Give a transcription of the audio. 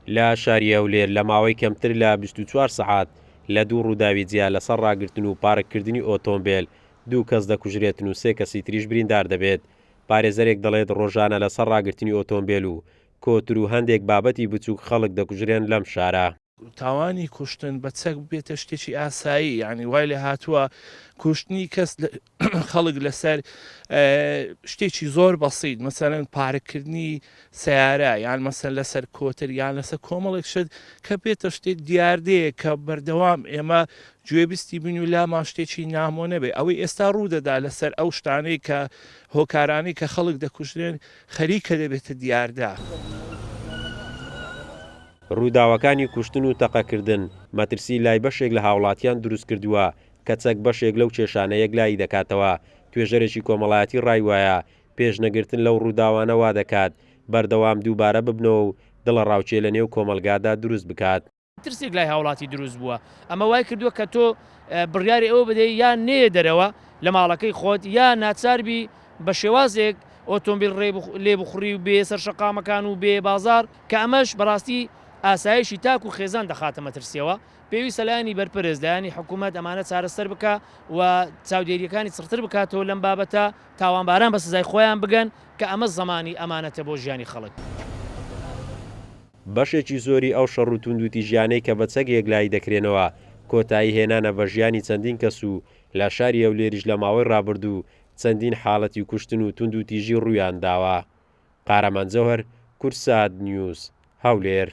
لە شاری هەولێر لە ماوەی کەمتر لە 24 سەعات لە دوو ڕووداوی جیا لەسەر ڕاگرتن و پارککردنی ئۆتۆمبیل 2 کەس دەکوژرێتن و 3 کەسی تریش بریندار دەبێت. پارێزەرێک دەڵێت ڕۆژانە لەسەر ڕاگرتنی ئۆتۆمبیل و کۆتر و هەندێک بابەتی بچووک خەڵک دەکوژرێن لەم شارە. تاوانی کوشتن بە چەک بێتە شتێکی ئاسایی، یعنی وای لێ هاتووە کوشتنی کەس خەڵک لەسەر شتێکی زۆر بەسیت، مەسەرەن پارکردنی سیارە یان مەسەر لەسەر کۆتر یان لەسەر کۆمەڵێک شت کە بێتە شتێک دیاردەیە کە بەردەوام ئێمە گوێبیستی بین و لامان شتێکی نامۆ نەبێ. ئەوەی ئێستا ڕوودەدا لەسەر ئەو شتانەی کە هۆکارانی کە خەڵک دەکوژرێن خەریکە دەبێتە دیاردا. ڕووداوەکانی کوشتن و تەقەکردن مەترسی لای بەشێک لە هاوڵاتیان دروست کردووە کە چەک بەشێک لەو کێشانەیەک لای دەکاتەوە. توێژەرێکی کۆمەڵایەتی ڕای وایە پێشنەگرتن لەو ڕووداوانە وا دەکات بەردەوام دووبارە ببنەوە و دڵە ڕاوچێ لە نێو کۆمەلگادا دروست بکات. ترسێک لای هاوڵاتی دروست بووە، ئەمە وای کردووە کە تۆ بڕیاری ئەوە بدەیت یان نێ دەرەوە لە ماڵەکەی خۆت یان ناچاربی بە شێوازێک ئۆتۆمبیل لێ بخوڕی و بێ سەر شەقامەکان و بێ بازار کە ئەمەش بەڕاستی ئاسایشی تاک و خێزان دەخاتە مەترسیەوە. پێویستە لایانی بەرپەرز لایانی حکوومەت ئەمانە چارەسەر بکە و چاودێریەکانی چڕتر بکاتەوە لەم بابەتە تاوانباران بە سزای خۆیان بگەن کە ئەمە زەمانی ئەمانەتە بۆ ژیانی خەڵک. بەشێکی زۆری ئەو شەڕ و توندوتی ژیانەی کە بە چەکێک لای دەکرێنەوە کۆتایی هێنانە بە ژیانی چەندین کەس و لە شاری هەولێریش لە ماوەی ڕابردوو چەندین حاڵەتی کوشتن و توندوتیژی ڕوویان داوە. قارەمان جەوهەر، کورسات نیوز، هەولێر.